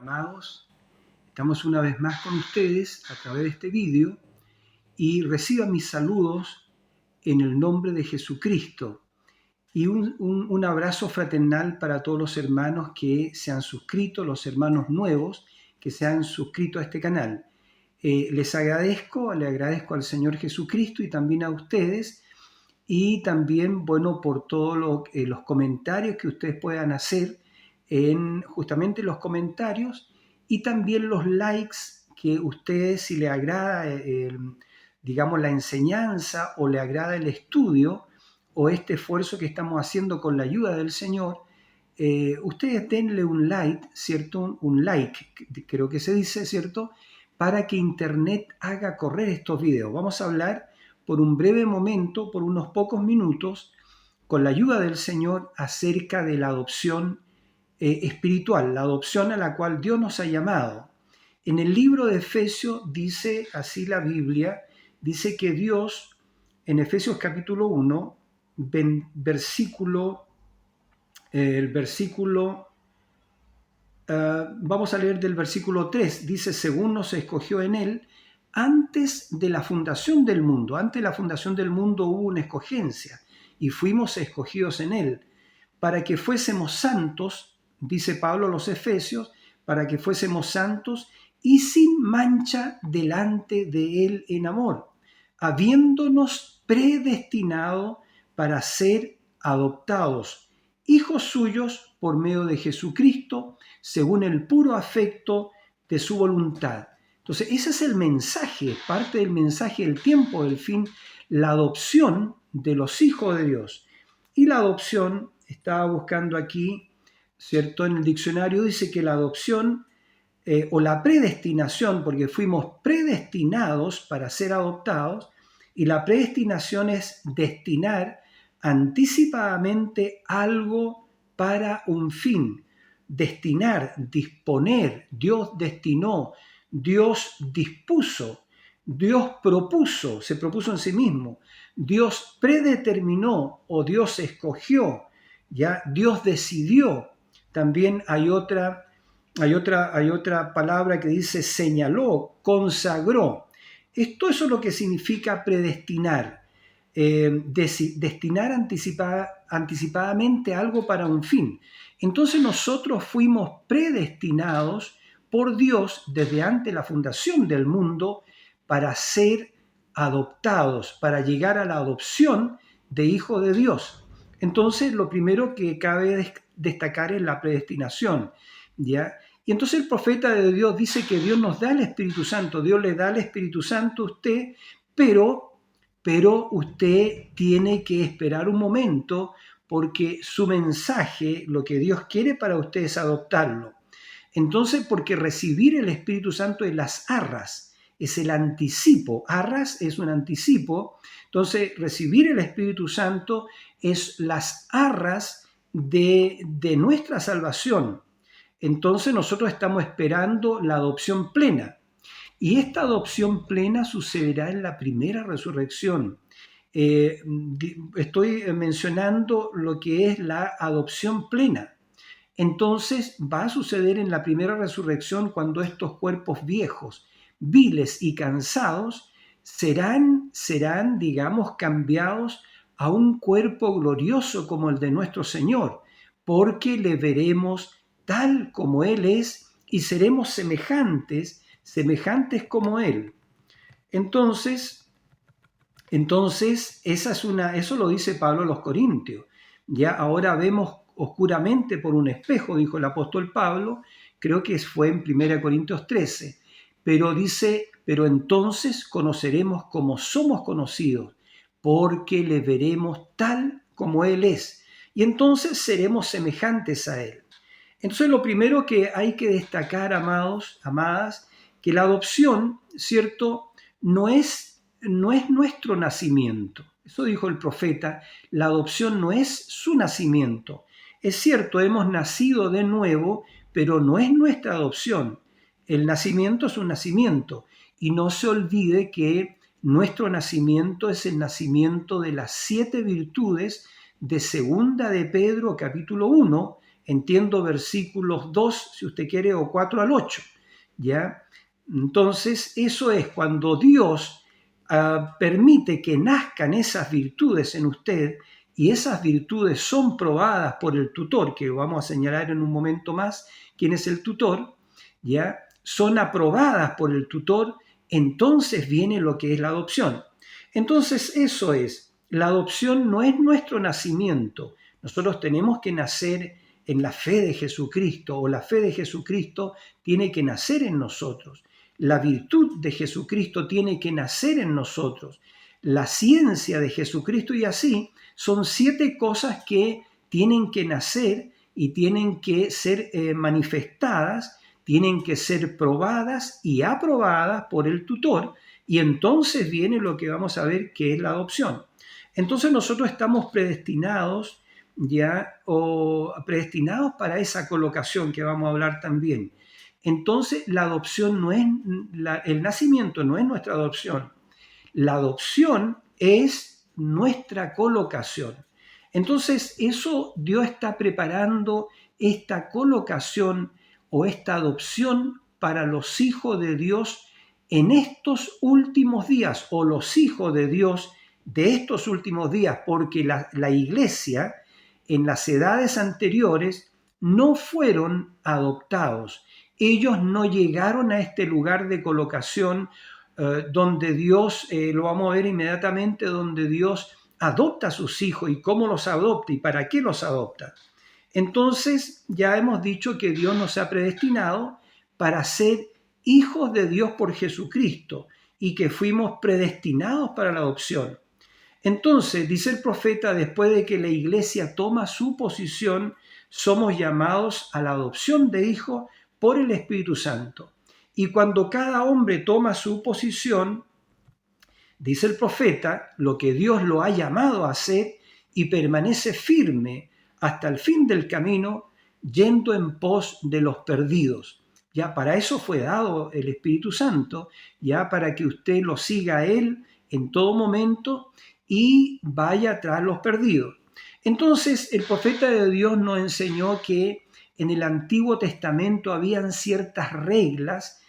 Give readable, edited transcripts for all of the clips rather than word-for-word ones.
Amados, estamos una vez más con ustedes a través de este vídeo y reciban mis saludos en el nombre de Jesucristo y un abrazo fraternal para todos los hermanos que se han suscrito, los hermanos nuevos que se han suscrito a este canal. Le agradezco al Señor Jesucristo y también a ustedes y también, por todos los comentarios que ustedes puedan hacer justamente los comentarios y también los likes que ustedes, si les agrada, la enseñanza o le agrada el estudio o este esfuerzo que estamos haciendo con la ayuda del Señor, ustedes denle un like, ¿cierto? Un like, creo que se dice, ¿cierto? Para que Internet haga correr estos videos. Vamos a hablar por un breve momento, por unos pocos minutos, con la ayuda del Señor acerca de la adopción espiritual, la adopción a la cual Dios nos ha llamado. En el libro de Efesios dice así la Biblia, dice que Dios, en Efesios capítulo 1, vamos a leer del versículo 3, dice, según nos escogió en Él, antes de la fundación del mundo. Antes de la fundación del mundo hubo una escogencia y fuimos escogidos en Él, para que fuésemos santos, dice Pablo a los Efesios, para que fuésemos santos y sin mancha delante de Él en amor, habiéndonos predestinado para ser adoptados, hijos suyos por medio de Jesucristo, según el puro afecto de su voluntad. Entonces, ese es el mensaje, parte del mensaje del tiempo del fin, la adopción de los hijos de Dios. Y la adopción, estaba buscando aquí, ¿cierto? En el diccionario dice que la adopción o la predestinación, porque fuimos predestinados para ser adoptados, y la predestinación es destinar anticipadamente algo para un fin. Destinar, disponer, Dios destinó, Dios dispuso, Dios propuso, se propuso en sí mismo, Dios predeterminó o Dios escogió, ya Dios decidió. También hay otra palabra que dice señaló, consagró. Eso es lo que significa predestinar, destinar anticipadamente algo para un fin. Entonces nosotros fuimos predestinados por Dios desde antes de la fundación del mundo para ser adoptados, para llegar a la adopción de hijo de Dios. Entonces lo primero que cabe destacar es la predestinación, ¿ya? Y entonces el profeta de Dios dice que Dios nos da el Espíritu Santo, Dios le da el Espíritu Santo a usted, pero usted tiene que esperar un momento porque su mensaje, lo que Dios quiere para usted es adoptarlo. Entonces, porque recibir el Espíritu Santo es las arras, es el anticipo. Arras es un anticipo. Entonces, recibir el Espíritu Santo es las arras de nuestra salvación. Entonces, nosotros estamos esperando la adopción plena. Y esta adopción plena sucederá en la primera resurrección. Estoy mencionando lo que es la adopción plena. Entonces va a suceder en la primera resurrección cuando estos cuerpos viejos, viles y cansados serán, cambiados a un cuerpo glorioso como el de nuestro Señor, porque le veremos tal como Él es y seremos semejantes como Él. Entonces eso lo dice Pablo a los Corintios. Ya ahora vemos oscuramente por un espejo, dijo el apóstol Pablo, creo que fue en 1 Corintios 13, pero dice, pero entonces conoceremos como somos conocidos, porque le veremos tal como Él es, y entonces seremos semejantes a Él. Entonces lo primero que hay que destacar, amados, amadas, que la adopción, ¿cierto?, no es nuestro nacimiento. Eso dijo el profeta, la adopción no es su nacimiento. Es cierto, hemos nacido de nuevo, pero no es nuestra adopción. El nacimiento es un nacimiento. Y no se olvide que nuestro nacimiento es el nacimiento de las 7 virtudes de Segunda de Pedro, capítulo 1, entiendo versículos 2, si usted quiere, o 4 al 8, ¿ya? Entonces, eso es cuando Dios permite que nazcan esas virtudes en usted, y esas virtudes son probadas por el tutor, que vamos a señalar en un momento más quién es el tutor, ¿ya? Son aprobadas por el tutor, entonces viene lo que es la adopción. Entonces, eso es, la adopción no es nuestro nacimiento. Nosotros tenemos que nacer en la fe de Jesucristo, o la fe de Jesucristo tiene que nacer en nosotros. La virtud de Jesucristo tiene que nacer en nosotros. La ciencia de Jesucristo, y así son 7 cosas que tienen que nacer y tienen que ser manifestadas, tienen que ser probadas y aprobadas por el tutor, y entonces viene lo que vamos a ver, que es la adopción. Entonces nosotros estamos predestinados predestinados para esa colocación que vamos a hablar también. Entonces la adopción no es, el nacimiento no es nuestra adopción. La adopción es nuestra colocación. Entonces eso Dios está preparando esta colocación o esta adopción para los hijos de Dios en estos últimos días, o los hijos de Dios de estos últimos días, porque la iglesia en las edades anteriores no fueron adoptados. Ellos no llegaron a este lugar de colocación donde Dios, lo vamos a ver inmediatamente, donde Dios adopta a sus hijos y cómo los adopta y para qué los adopta. Entonces ya hemos dicho que Dios nos ha predestinado para ser hijos de Dios por Jesucristo y que fuimos predestinados para la adopción. Entonces, dice el profeta, después de que la iglesia toma su posición, somos llamados a la adopción de hijos por el Espíritu Santo. Y cuando cada hombre toma su posición, dice el profeta, lo que Dios lo ha llamado a hacer, y permanece firme hasta el fin del camino, yendo en pos de los perdidos. Ya para eso fue dado el Espíritu Santo, ya para que usted lo siga a Él en todo momento y vaya tras los perdidos. Entonces el profeta de Dios nos enseñó que en el Antiguo Testamento habían ciertas reglas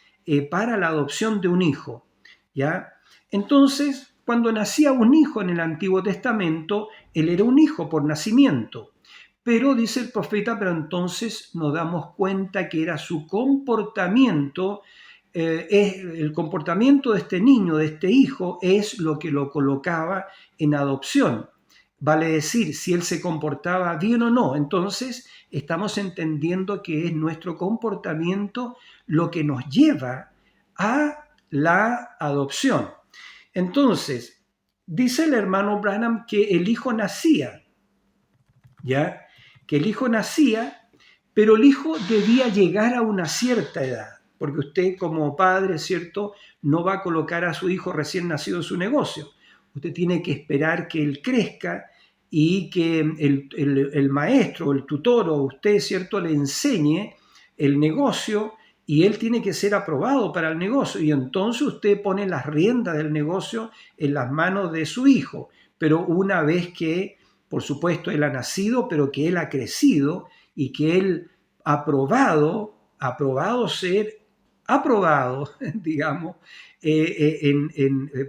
para la adopción de un hijo, ¿ya? Entonces, cuando nacía un hijo en el Antiguo Testamento, él era un hijo por nacimiento. Pero dice el profeta, pero entonces nos damos cuenta que era su comportamiento, el comportamiento de este niño, de este hijo, es lo que lo colocaba en adopción. Vale decir, si él se comportaba bien o no. Entonces, estamos entendiendo que es nuestro comportamiento lo que nos lleva a la adopción. Entonces, dice el hermano Branham que el hijo nacía, ¿ya? Que el hijo nacía, pero el hijo debía llegar a una cierta edad, porque usted como padre, ¿cierto?, no va a colocar a su hijo recién nacido en su negocio. Usted tiene que esperar que él crezca y que el maestro, el tutor o usted, ¿cierto?, le enseñe el negocio, y él tiene que ser aprobado para el negocio, y entonces usted pone las riendas del negocio en las manos de su hijo. Pero una vez que, por supuesto, él ha nacido, pero que él ha crecido y que él ha probado ser aprobado, digamos,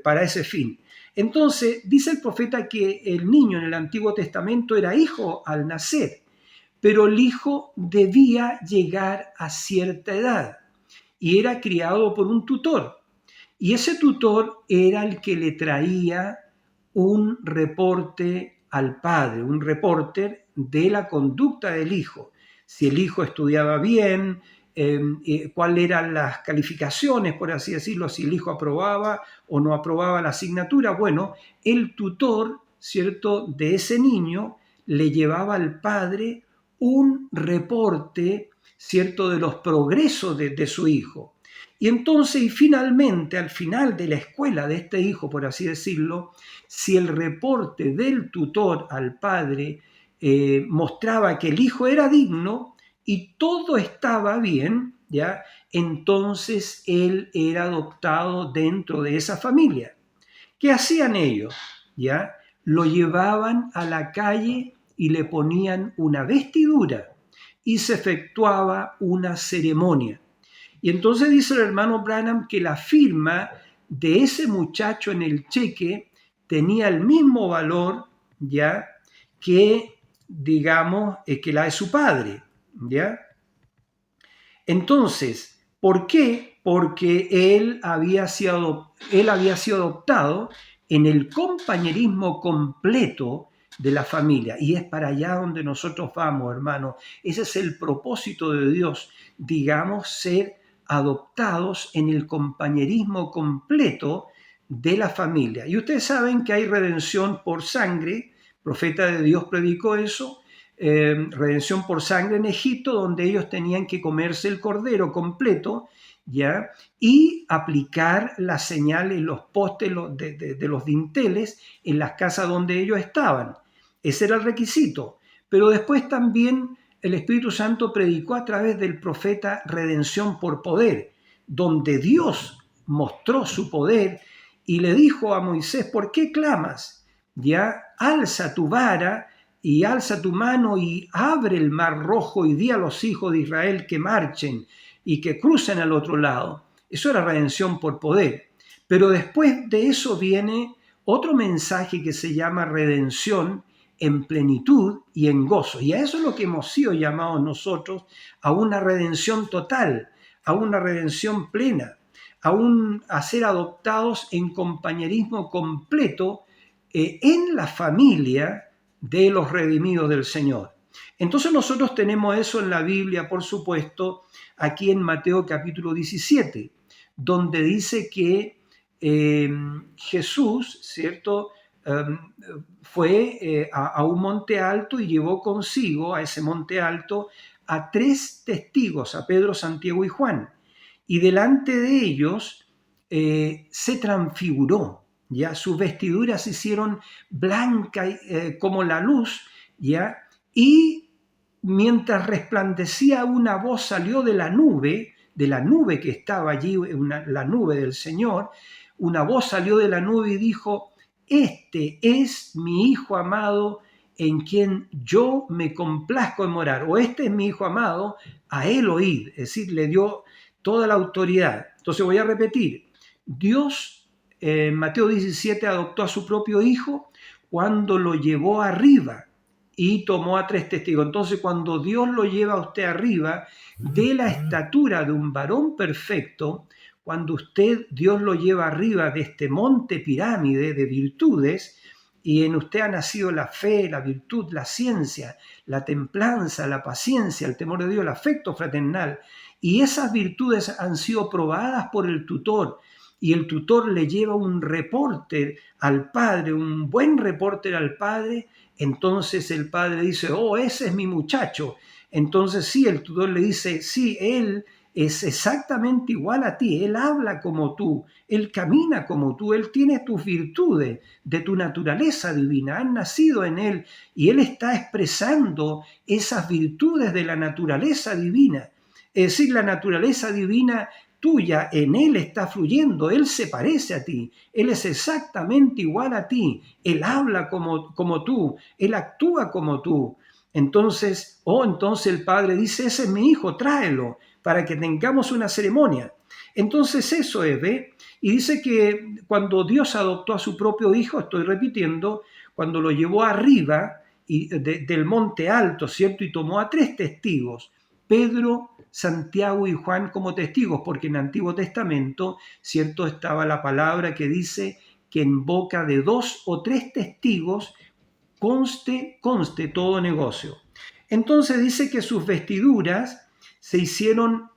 para ese fin. Entonces, dice el profeta que el niño en el Antiguo Testamento era hijo al nacer, pero el hijo debía llegar a cierta edad y era criado por un tutor. Y ese tutor era el que le traía un reporte al padre, un reporte de la conducta del hijo. Si el hijo estudiaba bien, cuáles eran las calificaciones, por así decirlo, si el hijo aprobaba o no aprobaba la asignatura. Bueno, el tutor, ¿cierto?, de ese niño le llevaba al padre un reporte, ¿cierto?, de los progresos de su hijo. Y entonces, y finalmente, al final de la escuela de este hijo, por así decirlo, si el reporte del tutor al padre mostraba que el hijo era digno y todo estaba bien, ¿ya?, entonces él era adoptado dentro de esa familia. ¿Qué hacían ellos? ¿Ya? Lo llevaban a la calle y le ponían una vestidura. y se efectuaba una ceremonia. Y entonces dice el hermano Branham que la firma de ese muchacho en el cheque tenía el mismo valor, ¿ya?, que, digamos, que la de su padre, ¿ya? Entonces, ¿por qué? Porque él había sido adoptado en el compañerismo completo de la familia. Y es para allá donde nosotros vamos, hermano. Ese es el propósito de Dios, digamos, ser adoptados en el compañerismo completo de la familia. Y ustedes saben que hay redención por sangre. El profeta de Dios predicó eso. Redención por sangre en Egipto, donde ellos tenían que comerse el cordero completo, ¿ya?, y aplicar las señales, los postes de los dinteles en las casas donde ellos estaban. Ese era el requisito. Pero después también el Espíritu Santo predicó a través del profeta redención por poder, donde Dios mostró su poder y le dijo a Moisés: ¿por qué clamas? Ya, alza tu vara y alza tu mano y abre el mar rojo y di a los hijos de Israel que marchen y que crucen al otro lado. Eso era redención por poder. Pero después de eso viene otro mensaje que se llama redención en plenitud y en gozo. Y a eso es lo que hemos sido llamados nosotros, a una redención total, a una redención plena, a ser adoptados en compañerismo completo en la familia de los redimidos del Señor. Entonces nosotros tenemos eso en la Biblia, por supuesto, aquí en Mateo capítulo 17, donde dice que Jesús, ¿cierto?, fue a un monte alto y llevó consigo a ese monte alto a 3 testigos, a Pedro, Santiago y Juan. Y delante de ellos se transfiguró, ¿ya? Sus vestiduras se hicieron blancas como la luz, ¿ya? Y mientras resplandecía, una voz salió de la nube que estaba allí, la nube del Señor. Una voz salió de la nube y dijo: este es mi Hijo amado, en quien yo me complazco en morar. O este es mi Hijo amado, a él oíd. Es decir, le dio toda la autoridad. Entonces voy a repetir. Dios, en Mateo 17, adoptó a su propio Hijo cuando lo llevó arriba y tomó a 3 testigos. Entonces, cuando Dios lo lleva a usted arriba de la estatura de un varón perfecto, cuando Dios lo lleva arriba de este monte pirámide de virtudes, y en usted ha nacido la fe, la virtud, la ciencia, la templanza, la paciencia, el temor de Dios, el afecto fraternal, y esas virtudes han sido probadas por el tutor, y el tutor le lleva un reporte al padre, un buen reporte al padre. Entonces el padre dice: oh, ese es mi muchacho. Entonces sí, el tutor le dice: sí, él es exactamente igual a ti, él habla como tú, él camina como tú, él tiene tus virtudes de tu naturaleza divina, han nacido en él y él está expresando esas virtudes de la naturaleza divina. Es decir, la naturaleza divina tuya en él está fluyendo, él se parece a ti, él es exactamente igual a ti, él habla como tú, él actúa como tú. Entonces el padre dice: ese es mi hijo, tráelo para que tengamos una ceremonia. Entonces eso es, ¿ve? Y dice que cuando Dios adoptó a su propio hijo, estoy repitiendo, cuando lo llevó arriba del monte alto, ¿cierto? Y tomó a 3 testigos, Pedro, Santiago y Juan, como testigos, porque en el Antiguo Testamento, ¿cierto?, estaba la palabra que dice que en boca de 2 o 3 testigos conste todo negocio. Entonces dice que sus vestiduras se hicieron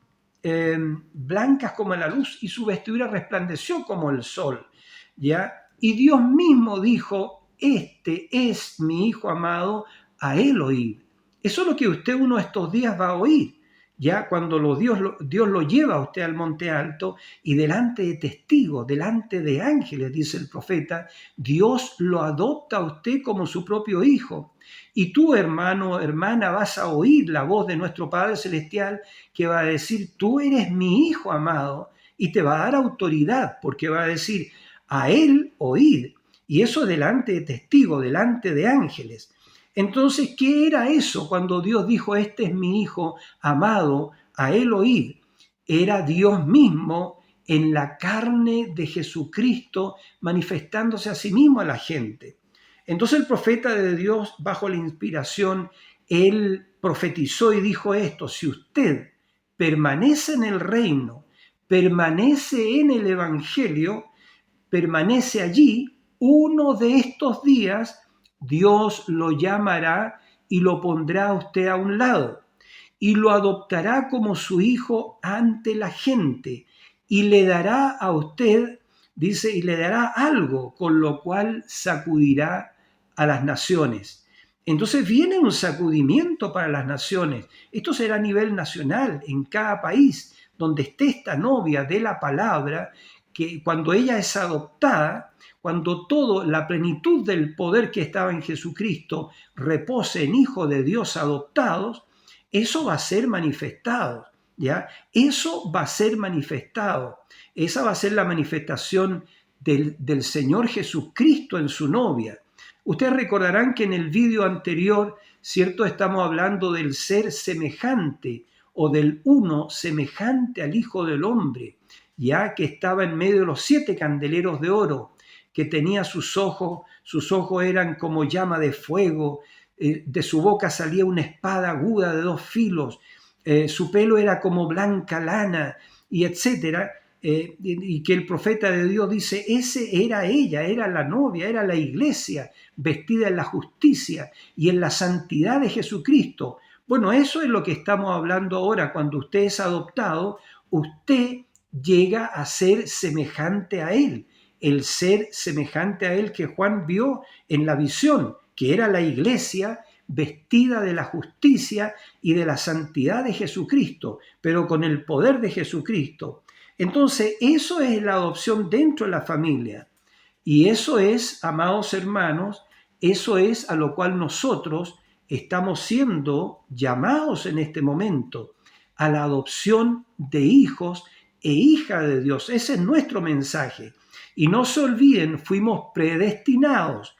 blancas como la luz y su vestidura resplandeció como el sol, ¿ya? Y Dios mismo dijo: este es mi Hijo amado, a él oíd. Eso es lo que usted uno de estos días va a oír, ya cuando Dios lo lleva a usted al monte alto y delante de testigos, delante de ángeles, dice el profeta, Dios lo adopta a usted como su propio hijo. Y tú, hermano, hermana, vas a oír la voz de nuestro Padre Celestial que va a decir: tú eres mi Hijo amado, y te va a dar autoridad, porque va a decir: a él oíd. Y eso delante de testigos, delante de ángeles. Entonces, ¿qué era eso cuando Dios dijo, este es mi hijo amado, a él oíd? Era Dios mismo en la carne de Jesucristo manifestándose a sí mismo a la gente. Entonces el profeta de Dios, bajo la inspiración, él profetizó y dijo esto: si usted permanece en el reino, permanece en el evangelio, permanece allí, uno de estos días Dios lo llamará y lo pondrá a usted a un lado y lo adoptará como su hijo ante la gente y le dará a usted, dice, y le dará algo con lo cual sacudirá a las naciones. Entonces viene un sacudimiento para las naciones. Esto será a nivel nacional, en cada país donde esté esta novia de la palabra, que cuando ella es adoptada, cuando la plenitud del poder que estaba en Jesucristo repose en hijos de Dios adoptados, eso va a ser manifestado, ¿ya? Eso va a ser manifestado. Esa va a ser la manifestación del Señor Jesucristo en su novia. Ustedes recordarán que en el vídeo anterior, ¿cierto? Estamos hablando del ser semejante o del uno semejante al Hijo del Hombre, ya que estaba en medio de los 7 candeleros de oro, que tenía sus ojos eran como llama de fuego, de su boca salía una espada aguda de 2 filos, su pelo era como blanca lana, y etcétera, y que el profeta de Dios dice, ese era ella, era la novia, era la iglesia, vestida en la justicia y en la santidad de Jesucristo. Bueno, eso es lo que estamos hablando ahora. Cuando usted es adoptado, usted llega a ser semejante a Él, el ser semejante a Él que Juan vio en la visión, que era la iglesia vestida de la justicia y de la santidad de Jesucristo, pero con el poder de Jesucristo. Entonces, eso es la adopción dentro de la familia. Y eso es, amados hermanos, eso es a lo cual nosotros estamos siendo llamados en este momento, a la adopción de hijos e hijas de Dios. Ese es nuestro mensaje. Y no se olviden, fuimos predestinados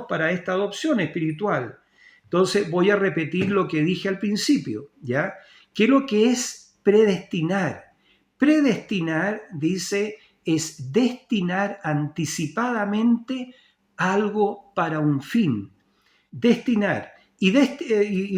para esta adopción espiritual. Entonces voy a repetir lo que dije al principio, ¿ya? ¿Qué es lo que es predestinar? Predestinar, dice, es destinar anticipadamente algo para un fin. Destinar. Y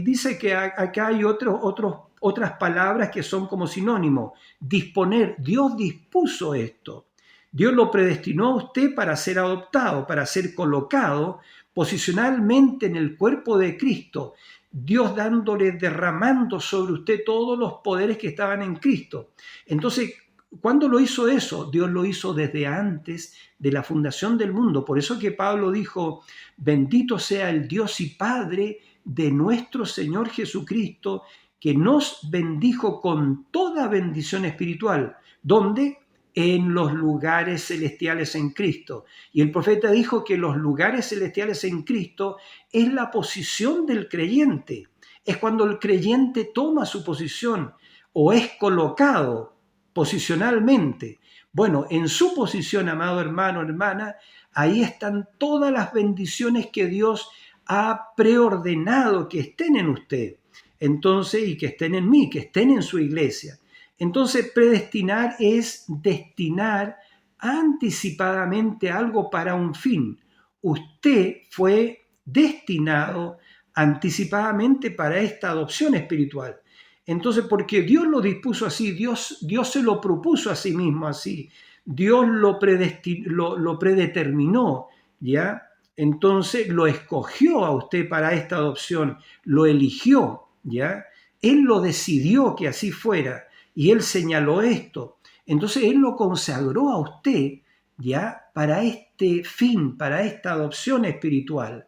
dice que acá hay otras palabras que son como sinónimo. Disponer. Dios dispuso esto. Dios lo predestinó a usted para ser adoptado, para ser colocado posicionalmente en el cuerpo de Cristo. Dios derramando sobre usted todos los poderes que estaban en Cristo. Entonces, ¿cuándo lo hizo eso? Dios lo hizo desde antes de la fundación del mundo. Por eso que Pablo dijo, bendito sea el Dios y Padre de nuestro Señor Jesucristo, que nos bendijo con toda bendición espiritual. ¿Dónde? En los lugares celestiales en Cristo. Y el profeta dijo que los lugares celestiales en Cristo es la posición del creyente. Es cuando el creyente toma su posición o es colocado posicionalmente. Bueno, en su posición, amado hermano, hermana, ahí están todas las bendiciones que Dios ha preordenado que estén en usted. Entonces, y que estén en mí, que estén en su iglesia. Entonces, predestinar es destinar anticipadamente algo para un fin. Usted fue destinado anticipadamente para esta adopción espiritual. Entonces, porque Dios lo dispuso así, Dios se lo propuso a sí mismo así, Dios lo predeterminó, ¿ya? Entonces lo escogió a usted para esta adopción, lo eligió, ¿ya? Él lo decidió que así fuera y Él señaló esto. Entonces Él lo consagró a usted, ¿ya? Para este fin, para esta adopción espiritual.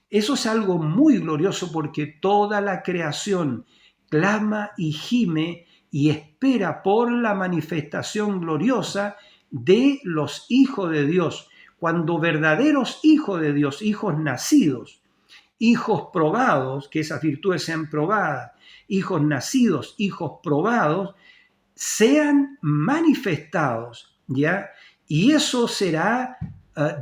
Eso es algo muy glorioso porque toda la creación clama y gime y espera por la manifestación gloriosa de los hijos de Dios. Cuando verdaderos hijos de Dios, hijos nacidos, hijos probados, que esas virtudes sean probadas, hijos nacidos, hijos probados, sean manifestados, ¿ya? Y eso será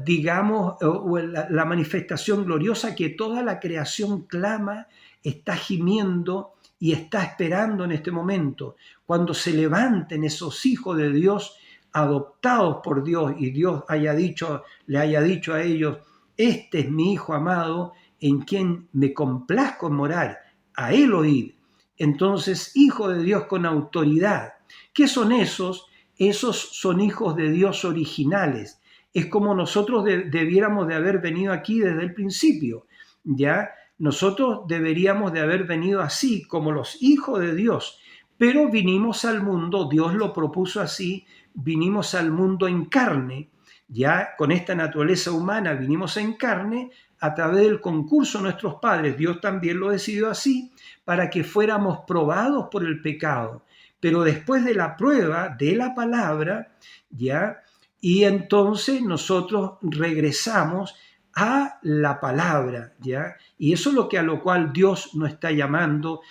digamos, o la manifestación gloriosa que toda la creación clama, está gimiendo y está esperando en este momento, cuando se levanten esos hijos de Dios adoptados por Dios y Dios le haya dicho a ellos: este es mi Hijo amado en quien me complazco en morar, a él oíd. Entonces, hijo de Dios con autoridad. ¿Qué son esos? Esos son hijos de Dios originales. Es como nosotros debiéramos de haber venido aquí desde el principio, ¿ya? Nosotros deberíamos de haber venido así, como los hijos de Dios, pero vinimos al mundo, Dios lo propuso así, vinimos al mundo en carne, ya con esta naturaleza humana vinimos en carne a través del concurso de nuestros padres. Dios también lo decidió así, para que fuéramos probados por el pecado. Pero después de la prueba de la palabra, ya, y entonces nosotros regresamos a la palabra, ¿ya? Y eso es a lo cual Dios nos está llamando,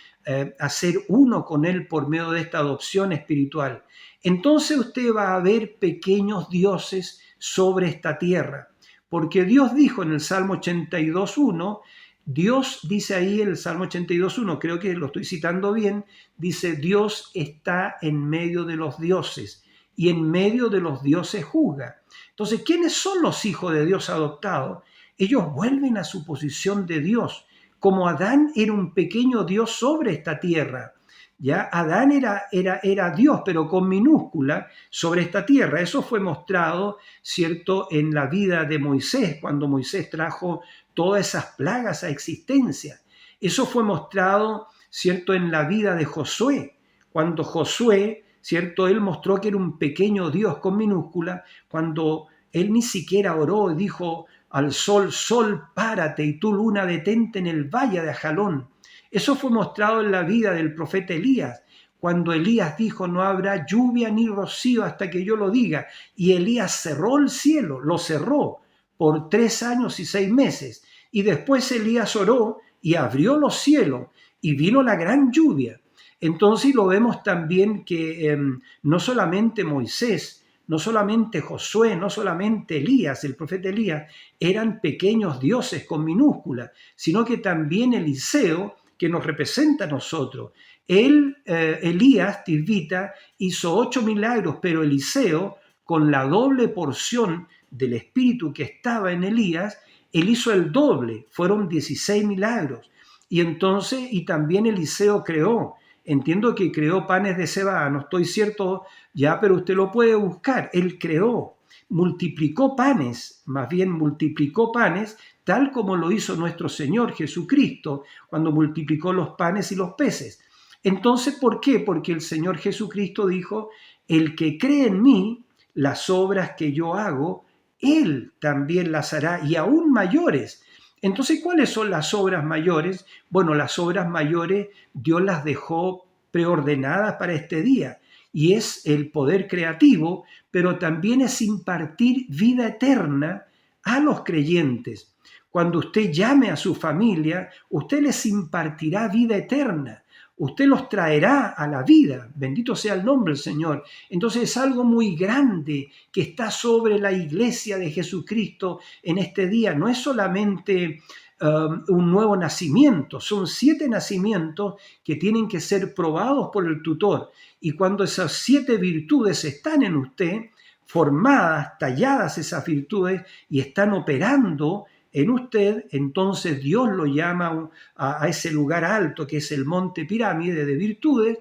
a ser uno con Él por medio de esta adopción espiritual. Entonces usted va a ver pequeños dioses sobre esta tierra, porque Dios dijo en el Salmo 82.1, Dios dice ahí en el Salmo 82.1, creo que lo estoy citando bien, dice: Dios está en medio de los dioses y en medio de los dioses juzga. Entonces, ¿quiénes son los hijos de Dios adoptados? Ellos vuelven a su posición de Dios, como Adán era un pequeño Dios sobre esta tierra. ¿Ya? Adán era Dios, pero con minúscula, sobre esta tierra. Eso fue mostrado, ¿cierto?, en la vida de Moisés, cuando Moisés trajo todas esas plagas a existencia. Eso fue mostrado, ¿cierto?, en la vida de Josué, cuando Josué, ¿cierto?, él mostró que era un pequeño Dios con minúscula, cuando él ni siquiera oró y dijo al sol: sol, párate, y tú, luna, detente en el valle de Ajalón. Eso fue mostrado en la vida del profeta Elías, cuando Elías dijo: no habrá lluvia ni rocío hasta que yo lo diga. Y Elías cerró el cielo, lo cerró por 3 años y 6 meses. Y después Elías oró y abrió los cielos y vino la gran lluvia. Entonces lo vemos también que no solamente Moisés, no solamente Josué, no solamente Elías, el profeta Elías, eran pequeños dioses con minúscula, sino que también Eliseo, que nos representa a nosotros. Elías, Tisbita, hizo 8 milagros, pero Eliseo, con la doble porción del espíritu que estaba en Elías, él hizo el doble, fueron 16 milagros. Y entonces, y también Eliseo creó, entiendo que creó panes de cebada, no estoy cierto ya, pero usted lo puede buscar. Él creó, multiplicó panes, más bien multiplicó panes, tal como lo hizo nuestro Señor Jesucristo cuando multiplicó los panes y los peces. Entonces, ¿por qué? Porque el Señor Jesucristo dijo: el que cree en mí, las obras que yo hago, él también las hará, y aún mayores. Entonces, ¿cuáles son las obras mayores? Bueno, las obras mayores Dios las dejó preordenadas para este día, y es el poder creativo, pero también es impartir vida eterna a los creyentes. Cuando usted llame a su familia, usted les impartirá vida eterna. Usted los traerá a la vida. Bendito sea el nombre del Señor. Entonces es algo muy grande que está sobre la iglesia de Jesucristo en este día. No es solamente un nuevo nacimiento, son 7 nacimientos que tienen que ser probados por el tutor. Y cuando esas 7 virtudes están en usted, formadas, talladas esas virtudes y están operando en usted, entonces Dios lo llama a ese lugar alto que es el monte pirámide de virtudes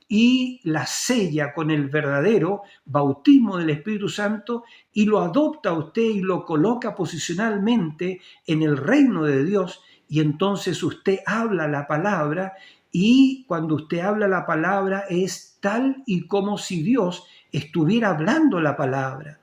y la sella con el verdadero bautismo del Espíritu Santo y lo adopta a usted y lo coloca posicionalmente en el reino de Dios. Y entonces usted habla la palabra, y cuando usted habla la palabra es tal y como si Dios estuviera hablando la palabra.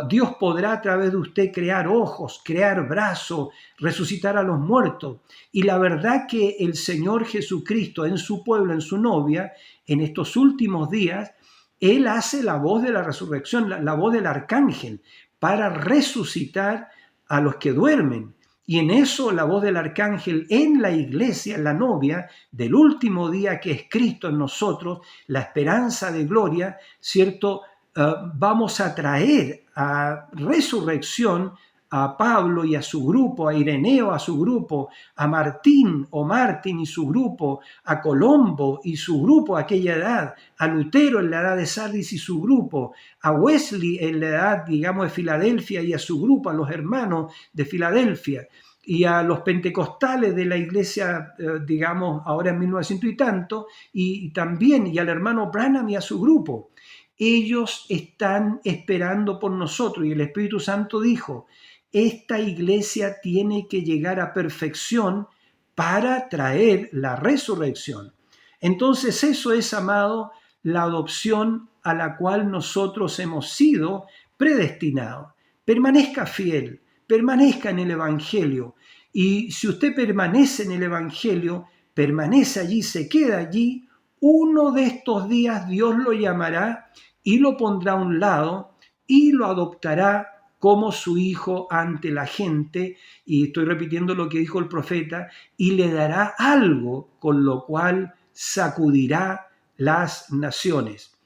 Dios podrá a través de usted crear ojos, crear brazos, resucitar a los muertos. Y la verdad que el Señor Jesucristo en su pueblo, en su novia, en estos últimos días, Él hace la voz de la resurrección, la voz del arcángel, para resucitar a los que duermen. Y en eso la voz del arcángel en la iglesia, en la novia del último día, que es Cristo en nosotros, la esperanza de gloria, ¿cierto?, vamos a traer a resurrección a Pablo y a su grupo, a Ireneo a su grupo, a Martín o Martín y su grupo, a Colombo y su grupo a aquella edad, a Lutero en la edad de Sardis y su grupo, a Wesley en la edad, digamos, de Filadelfia y a su grupo, a los hermanos de Filadelfia, y a los pentecostales de la iglesia, digamos, ahora en 1900 y tanto, y también, y al hermano Branham y a su grupo. Ellos están esperando por nosotros, y el Espíritu Santo dijo: esta iglesia tiene que llegar a perfección para traer la resurrección. Entonces eso es, amado, la adopción a la cual nosotros hemos sido predestinados. Permanezca fiel, permanezca en el Evangelio. Y si usted permanece en el Evangelio, permanece allí, se queda allí, uno de estos días Dios lo llamará y lo pondrá a un lado y lo adoptará como su hijo ante la gente, y estoy repitiendo lo que dijo el profeta, y le dará algo con lo cual sacudirá las naciones.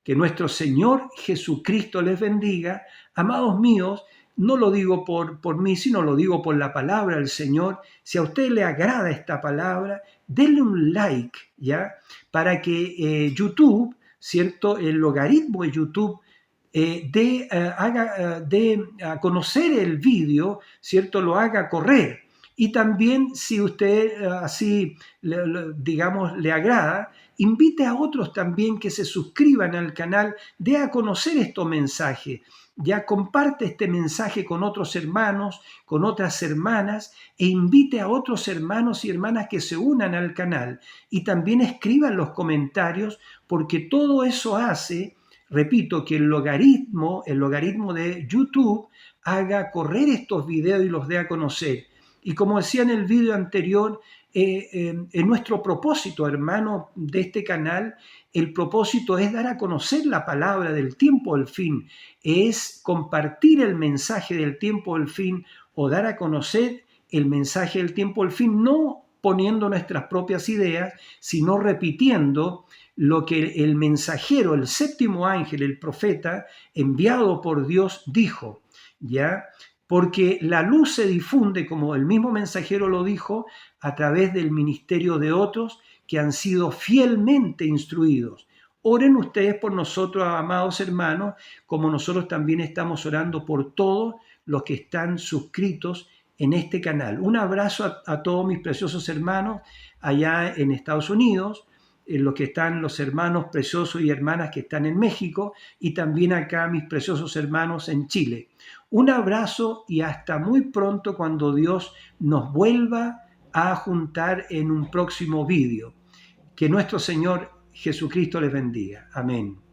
Que nuestro Señor Jesucristo les bendiga. Amados míos, no lo digo por mí, sino lo digo por la palabra del Señor. Si a usted le agrada esta palabra, denle un like, ¿ya? Para que YouTube, ¿cierto? El logaritmo de YouTube de a conocer el vídeo, ¿cierto? Lo haga correr. Y también, si usted así, digamos, le agrada, invite a otros también que se suscriban al canal, dé a conocer estos mensajes. Ya comparte este mensaje con otros hermanos, con otras hermanas, e invite a otros hermanos y hermanas que se unan al canal. Y también escriban los comentarios, porque todo eso hace, repito, que el logaritmo de YouTube haga correr estos videos y los dé a conocer. Y como decía en el video anterior, en nuestro propósito, hermano, de este canal, el propósito es dar a conocer la palabra del tiempo del fin, es compartir el mensaje del tiempo del fin o dar a conocer el mensaje del tiempo del fin, no poniendo nuestras propias ideas, sino repitiendo lo que el mensajero, el séptimo ángel, el profeta, enviado por Dios, dijo, ¿ya? Porque la luz se difunde, como el mismo mensajero lo dijo, a través del ministerio de otros que han sido fielmente instruidos. Oren ustedes por nosotros, amados hermanos, como nosotros también estamos orando por todos los que están suscritos en este canal. Un abrazo a todos mis preciosos hermanos allá en Estados Unidos, los que están, los hermanos preciosos y hermanas que están en México, y también acá mis preciosos hermanos en Chile. Un abrazo y hasta muy pronto, cuando Dios nos vuelva a juntar en un próximo vídeo. Que nuestro Señor Jesucristo les bendiga. Amén.